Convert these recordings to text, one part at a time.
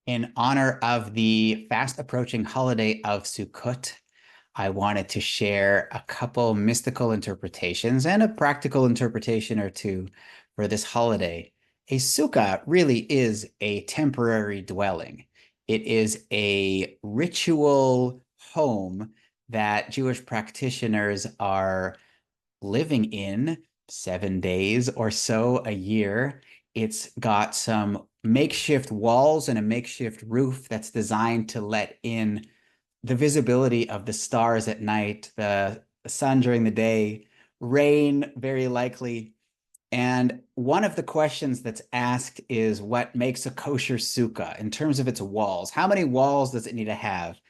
In honor of the fast approaching holiday of Sukkot, I wanted to share a couple mystical interpretations and a practical interpretation or two for this holiday. A sukkah really is a temporary dwelling. It is a ritual home that Jewish practitioners are living in 7 days or so a year. It's got some makeshift walls and a makeshift roof that's designed to let in the visibility of the stars at night, the sun during the day, rain very likely. And one of the questions that's asked is what makes a kosher sukkah in terms of its walls? How many walls does it need to have?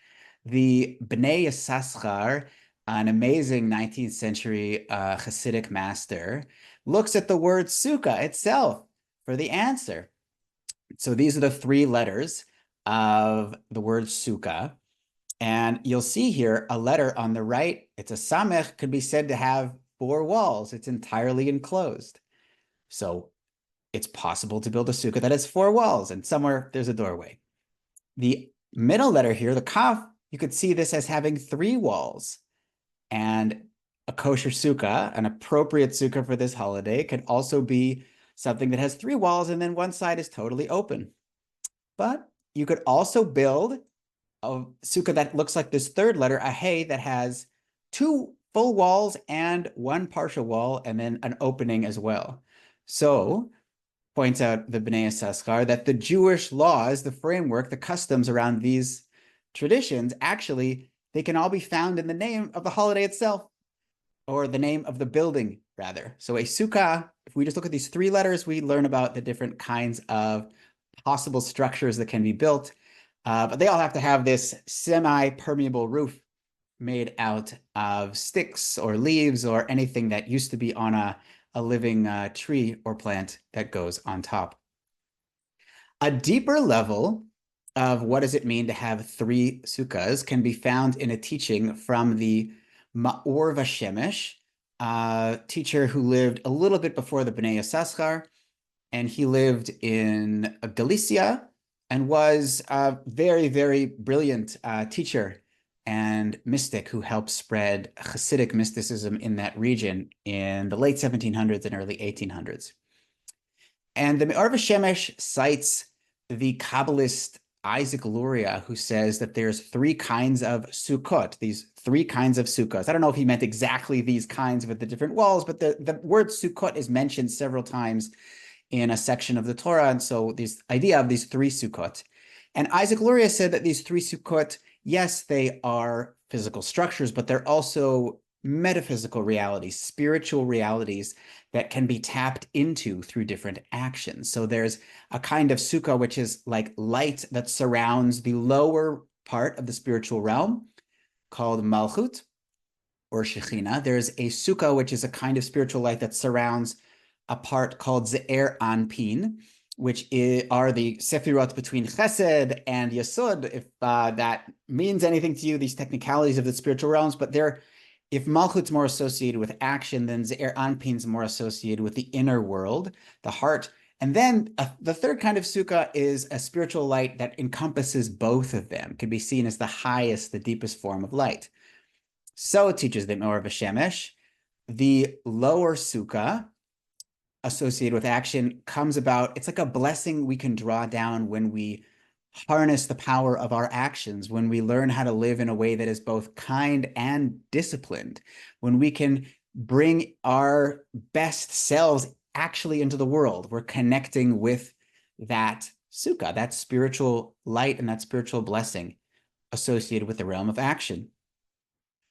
The Bnei Yissaschar, an amazing 19th century Hasidic master, looks at the word sukkah itself for the answer. So these are the three letters of the word sukkah. And you'll see here a letter on the right. It's a samech, could be said to have four walls. It's entirely enclosed. So it's possible to build a sukkah that has four walls, and somewhere there's a doorway. The middle letter here, the kaf, you could see this as having three walls. And a kosher sukkah, an appropriate sukkah for this holiday, could also be something that has three walls and then one side is totally open. But you could also build a sukkah that looks like this third letter, a hay, that has two full walls and one partial wall, and then an opening as well. So, points out the Bnei Yissaschar, that the Jewish laws, the framework, the customs around these traditions, actually, they can all be found in the name of the holiday itself, or the name of the building, rather. So a sukkah, if we just look at these three letters, we learn about the different kinds of possible structures that can be built. But they all have to have this semi-permeable roof made out of sticks or leaves or anything that used to be on a living tree or plant that goes on top. A deeper level of what does it mean to have three sukkahs can be found in a teaching from the Ma'or Vashemesh, teacher who lived a little bit before the Bnei Yissaschar, and he lived in Galicia and was a very, very brilliant teacher and mystic who helped spread Hasidic mysticism in that region in the late 1700s and early 1800s. And the Me'or Vashemesh cites the Kabbalist Isaac Luria, who says that there's three kinds of Sukkot, these three kinds of Sukkahs. I don't know if he meant exactly these kinds with the different walls, but the word Sukkot is mentioned several times in a section of the Torah. And so this idea of these three Sukkot. And Isaac Luria said that these three Sukkot, yes, they are physical structures, but they're also metaphysical realities, spiritual realities that can be tapped into through different actions. So there's a kind of sukkah which is like light that surrounds the lower part of the spiritual realm called malchut or shekhinah. There's a sukkah which is a kind of spiritual light that surrounds a part called ze'er anpin, which are the sefirot between chesed and yesod, if that means anything to you, these technicalities of the spiritual realms. But if malchut's more associated with action, then ze'er anpin's more associated with the inner world, the heart. And then the third kind of sukkah is a spiritual light that encompasses both of them, can be seen as the highest, the deepest form of light. So it teaches the Me'or Vashemesh. The lower sukkah, associated with action, comes about. It's like a blessing we can draw down when we harness the power of our actions, when we learn how to live in a way that is both kind and disciplined, when we can bring our best selves actually into the world. We're connecting with that sukkah, that spiritual light and that spiritual blessing associated with the realm of action.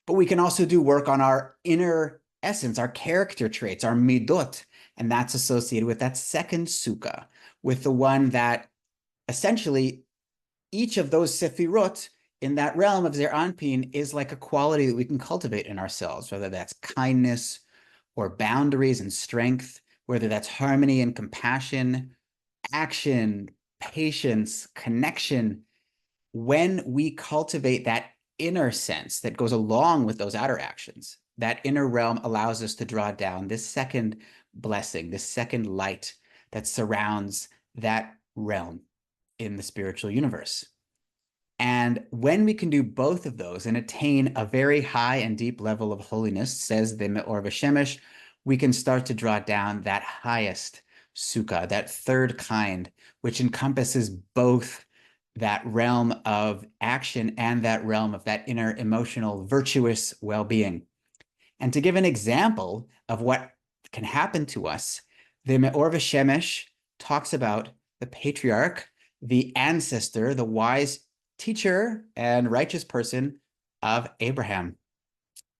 But we can also do work on our inner essence, our character traits, our midot, and that's associated with that second sukkah, with the one that essentially each of those sefirot in that realm of Ze'er Anpin is like a quality that we can cultivate in ourselves, whether that's kindness or boundaries and strength, whether that's harmony and compassion, action, patience, connection. When we cultivate that inner sense that goes along with those outer actions, that inner realm allows us to draw down this second blessing, this second light that surrounds that realm. in the spiritual universe. And when we can do both of those and attain a very high and deep level of holiness, says the Me'or V'Shemesh, we can start to draw down that highest sukkah, that third kind, which encompasses both that realm of action and that realm of that inner emotional, virtuous well-being. And to give an example of what can happen to us, the Me'or V'Shemesh talks about the patriarch, the ancestor, the wise teacher and righteous person of Abraham.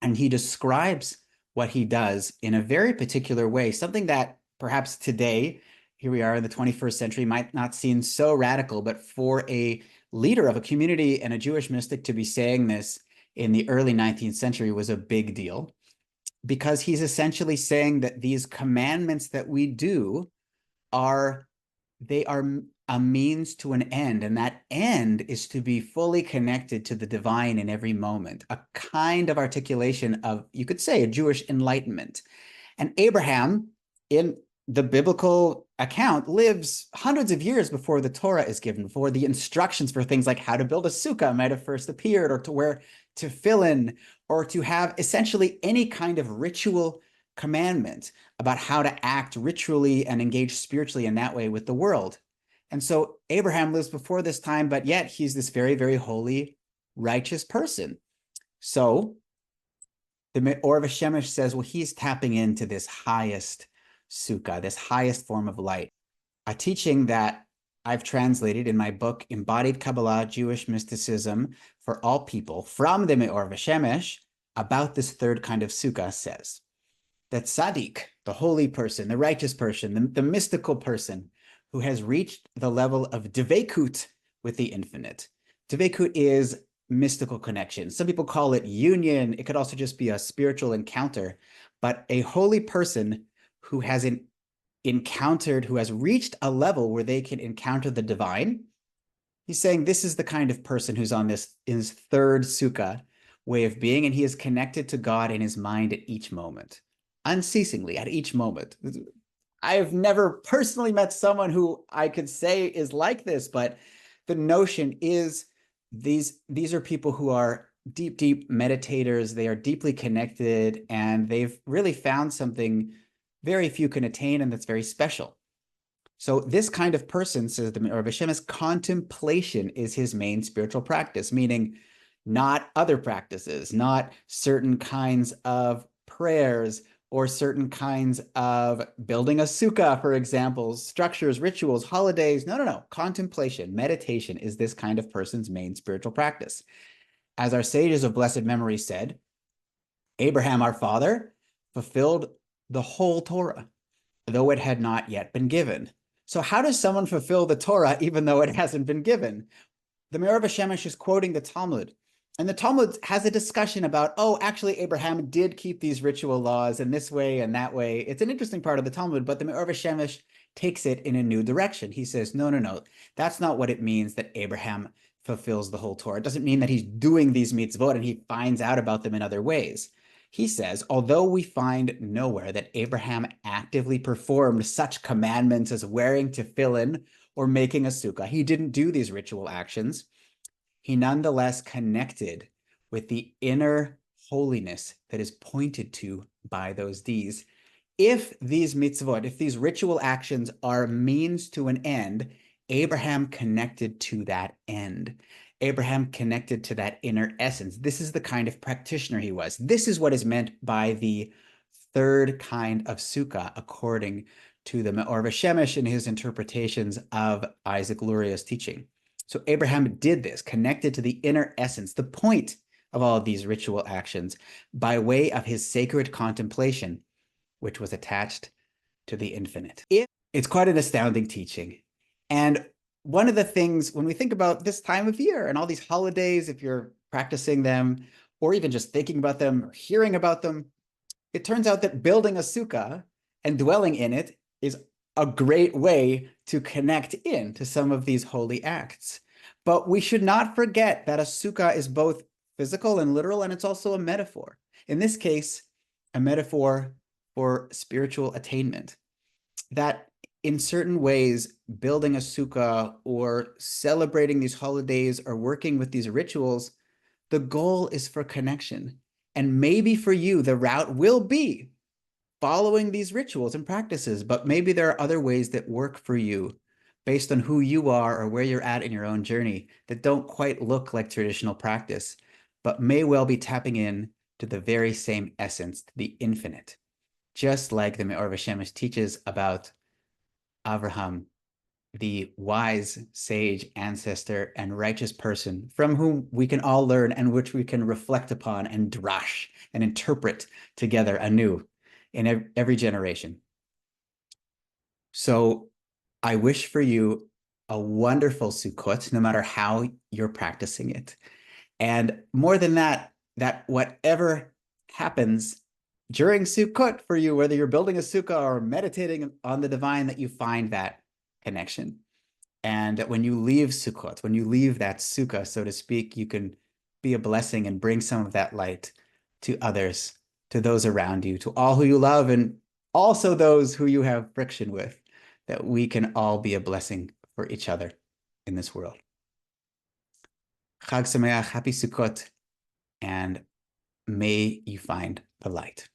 And he describes what he does in a very particular way, something that perhaps today, here we are in the 21st century, might not seem so radical, but for a leader of a community and a Jewish mystic to be saying this in the early 19th century was a big deal, because he's essentially saying that these commandments that we do are a means to an end, and that end is to be fully connected to the divine in every moment, a kind of articulation of, you could say, a Jewish enlightenment. And Abraham, in the biblical account, lives hundreds of years before the Torah is given, before the instructions for things like how to build a sukkah might have first appeared, or to where to fill in, or to have essentially any kind of ritual commandment about how to act ritually and engage spiritually in that way with the world. And so Abraham lives before this time, but yet he's this very, very holy, righteous person. So the Me'or V'Shemesh says, well, he's tapping into this highest sukkah, this highest form of light, a teaching that I've translated in my book, Embodied Kabbalah, Jewish Mysticism for All People, from the Me'or V'Shemesh, about this third kind of sukkah, says that tzaddik, the holy person, the righteous person, the mystical person who has reached the level of dveikut with the infinite. Dveikut is mystical connection. Some people call it union. It could also just be a spiritual encounter. But a holy person who has encountered, who has reached a level where they can encounter the divine, he's saying this is the kind of person who's on this, in his third sukkah way of being, and he is connected to God in his mind at each moment, unceasingly at each moment. I've never personally met someone who I could say is like this, but the notion is these are people who are deep, deep meditators. They are deeply connected, and they've really found something very few can attain, and that's very special. So this kind of person, says the Me'or V'Shemesh, contemplation is his main spiritual practice, meaning not other practices, not certain kinds of prayers or certain kinds of building a sukkah, for example, structures, rituals, holidays. No. Contemplation, meditation is this kind of person's main spiritual practice. As our sages of blessed memory said, Abraham, our father, fulfilled the whole Torah, though it had not yet been given. So how does someone fulfill the Torah even though it hasn't been given? The Me'or V'Shemesh is quoting the Talmud. And the Talmud has a discussion about, oh, actually, Abraham did keep these ritual laws in this way and that way. It's an interesting part of the Talmud, but the Me'or V'Shemesh takes it in a new direction. He says, no. That's not what it means that Abraham fulfills the whole Torah. It doesn't mean that he's doing these mitzvot and he finds out about them in other ways. He says, although we find nowhere that Abraham actively performed such commandments as wearing tefillin or making a sukkah, he didn't do these ritual actions, he nonetheless connected with the inner holiness that is pointed to by those deeds. If these mitzvot, if these ritual actions are means to an end, Abraham connected to that end. Abraham connected to that inner essence. This is the kind of practitioner he was. This is what is meant by the third kind of sukkah, according to the Me'or V'Shemesh in his interpretations of Isaac Luria's teaching. So Abraham did this, connected to the inner essence, the point of all of these ritual actions, by way of his sacred contemplation, which was attached to the infinite. It's quite an astounding teaching. And one of the things, when we think about this time of year and all these holidays, if you're practicing them, or even just thinking about them or hearing about them, it turns out that building a sukkah and dwelling in it is a great way to connect in to some of these holy acts. But we should not forget that a sukkah is both physical and literal, and it's also a metaphor. In this case, a metaphor for spiritual attainment. That in certain ways, building a sukkah or celebrating these holidays or working with these rituals, the goal is for connection. And maybe for you, the route will be following these rituals and practices, but maybe there are other ways that work for you based on who you are or where you're at in your own journey that don't quite look like traditional practice, but may well be tapping in to the very same essence, the infinite. Just like the Me'or V'Shemesh teaches about Avraham, the wise sage ancestor and righteous person from whom we can all learn and which we can reflect upon and drash and interpret together anew in every generation. So I wish for you a wonderful Sukkot, no matter how you're practicing it. And more than that, that whatever happens during Sukkot for you, whether you're building a sukkah or meditating on the divine, that you find that connection. And that when you leave Sukkot, when you leave that sukkah, so to speak, you can be a blessing and bring some of that light to others, to those around you, to all who you love, and also those who you have friction with, that we can all be a blessing for each other in this world. Chag Sameach, happy Sukkot, and may you find the light.